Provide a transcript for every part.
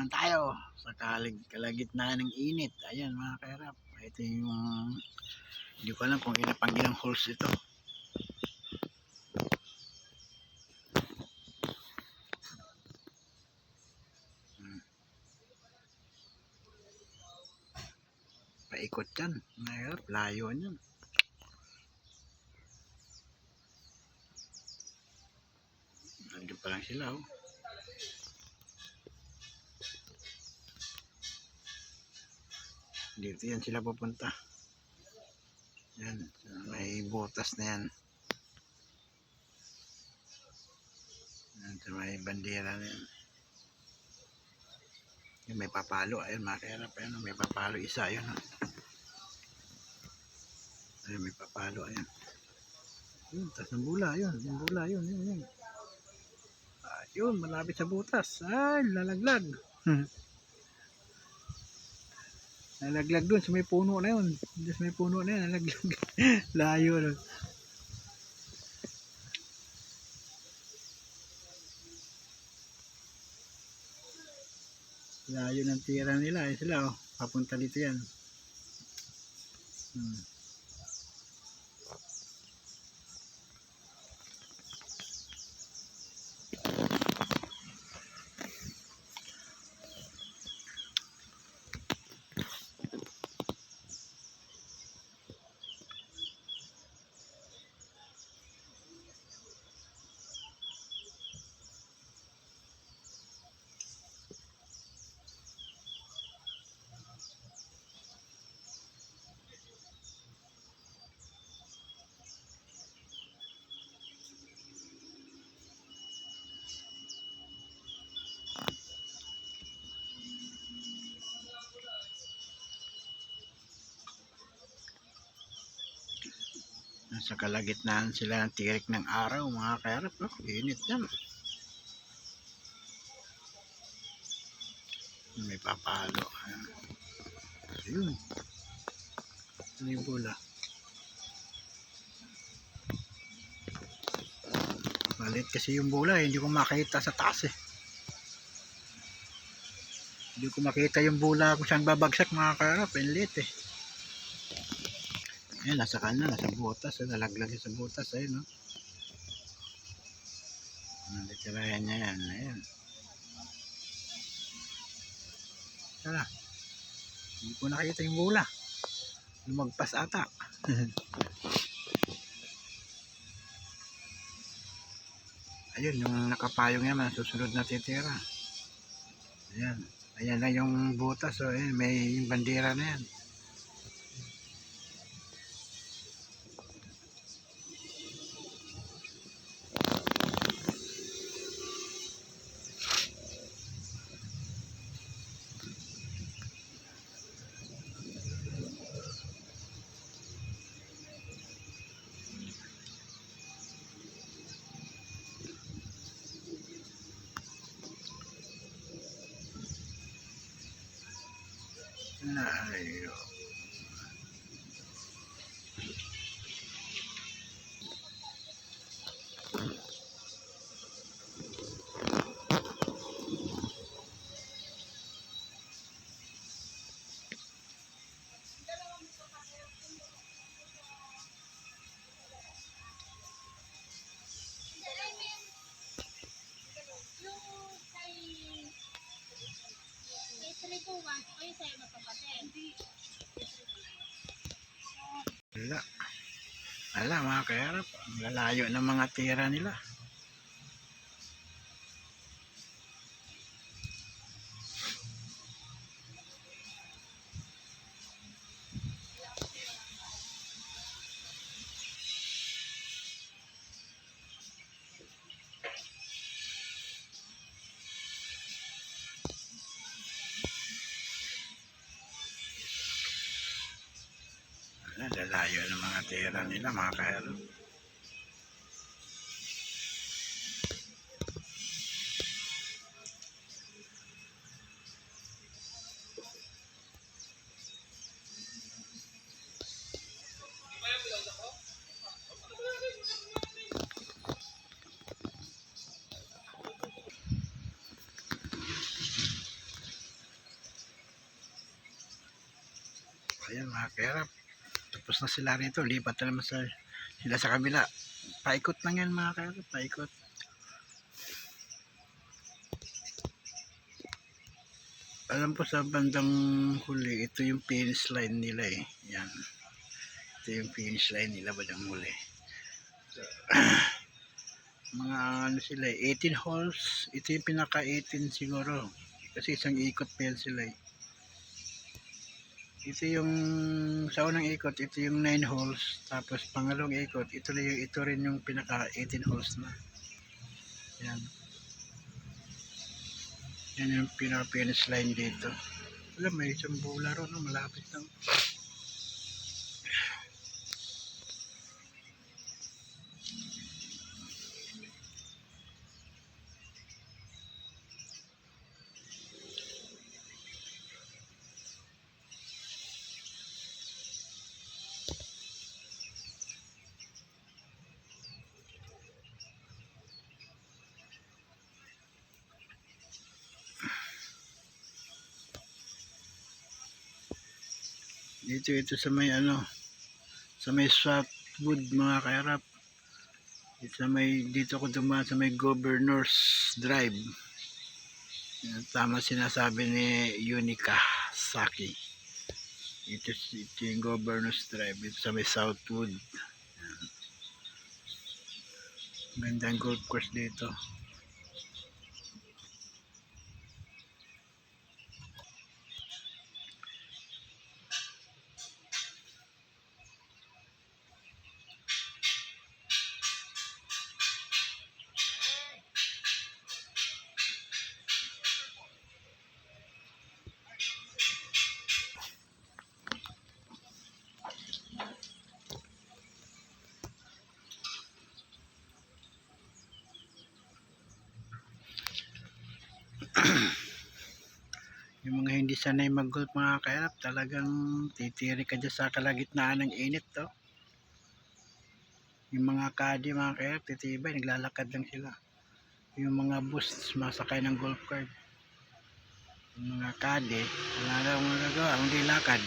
naman tayo sa kalagitnaan ng init. Ayan mga kairap, ito yung hindi ko alam kung ilang holes ito. Paikot yan mga kairap, layo yan. Nandiyan pa lang sila oh. Dito yan sila pupunta. Yan, may butas na yan. Yan, may bandera na yan. Yan, may papalo. Ayun mga kairap, ayun, may papalo isa. Ayun, ayun may papalo. Ayun. Ayun, tas ng bula. Ayun, yung bula. Ayun, ayun, ayun. Ayun, malapit sa butas. Ay, lalaglag. Nalaglag doon sa may puno na yun. Doon sa may puno na yun, nalaglag. Layo doon. Layo ng tira nila. Ay sila oh. Papunta dito yan. Nasa kalagitnaan sila ng tirik ng araw mga kairap. Oh, init yan. May papalo. Ayun. Ano yung bola? Malit kasi yung bola eh. Hindi ko makita sa taas eh. Hindi ko makita yung bola kung saan babagsak mga kairap. Inlit eh. Ayan, nasa kanya, nasa butas. Nalaglag sa butas. Ayun, no? Nalitirayan niya yan. Ayan. Tara. Hindi ko nakita yung bola. Lumagpas ata. Ayun, yung nakapayong yan, susunod na titira. Ayan. Ayan na yung butas. So, ayan, may yung bandera na yan. Ayun. Wala. Wala mga kairap. Lalayo ng mga tira nila. Lalayo ng mga tira nila mga kairap. Ayan mga kairap. Tapos na sila rito. Lipat na naman sila sa kabila. Paikot lang yan mga kairap. Paikot. Alam po sa bandang huli, ito yung finish line nila eh. Yan. Ito yung finish line nila bandang huli. So, mga ano sila eh, 18 holes. Ito yung pinaka 18 siguro. Kasi isang ikot pa yan sila eh. Ito yung sa unang ikot, ito yung 9 holes. Tapos pangalawang ikot, ito rin yung pinaka 18 holes na. Yan. Yan yung pinaka finish line dito. Alam, may isang bola ron, no? Malapit lang. Ito sa may ano, sa may Southwood mga kairap. Dito ko dumaan sa may Governor's Drive. Tama sinasabi ni Unica Saki. Ito yung Governor's Drive. Ito sa may Southwood. Gandang golf course dito. Yung mga hindi sanay mag-golf mga kairap, talagang titiri ka dyan sa kalagitnaan ng init to. Yung mga caddy mga kairap, titibay, naglalakad lang sila. Yung mga bus, masakay ng golf cart. Yung mga caddy, wala lang magagawa, hindi lakad.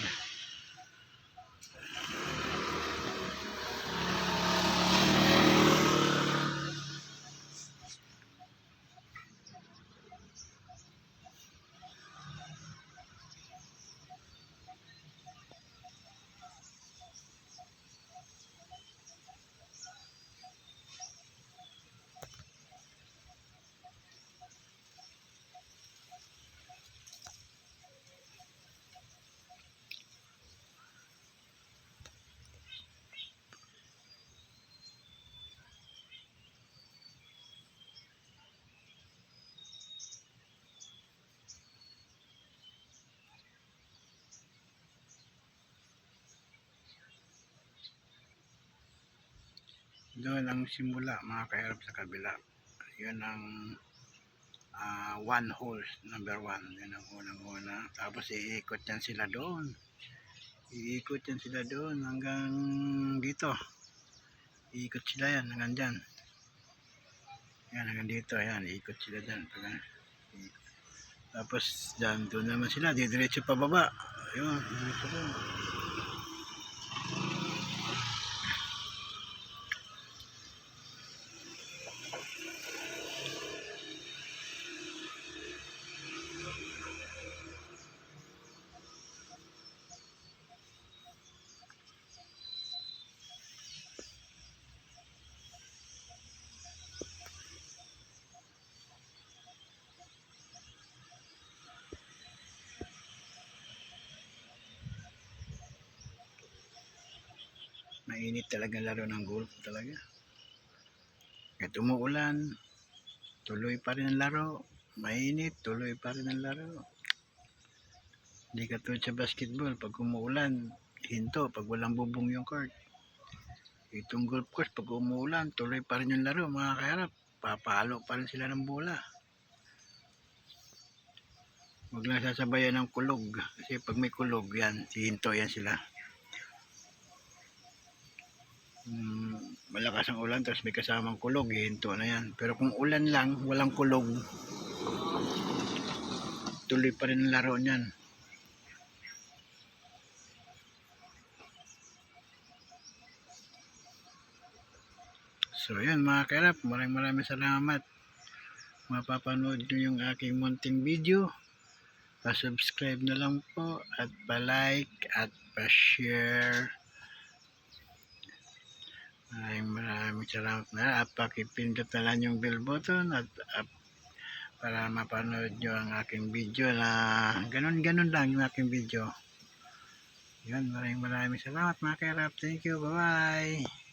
Doon ang simula mga kairap sa kabila. Yun ang one hole, number 1. Yun ang unang-una. Tapos iikot yan sila doon. Iikot yan sila doon hanggang dito. Iikot sila yan hanggang dyan. Yan hanggang dito. Yan, iikot sila dyan. Tapos dyan, doon naman sila. Didiretso pa baba. Yun, diretso doon. Mainit talaga laro ng golf talaga. Kahit umuulan, tuloy pa rin ang laro. Mainit, tuloy pa rin ang laro. Hindi katulad sa basketball, pag umuulan, hinto, pag walang bubong yung court. Itong golf course, pag umuulan, tuloy pa rin yung laro mga kaharap. Papalo pa rin sila ng bola. Huwag lang sasabayan ng kulog. Kasi pag may kulog, yan, hinto yan sila. Malakas ang ulan tapos may kasamang kulog, hinto na yan. Pero kung ulan lang, walang kulog, tuloy pa rin ang laro niyan. So yun mga kairap, maraming salamat. Mapapanood nyo yung aking munting video. Pa-subscribe na lang po at pa-like at pa-share. Maraming salamat na at pakipindot na lang yung bell button at para mapanood nyo ang aking video na ganun lang yung aking video. Yun, maraming salamat mga kairap. Thank you, bye bye.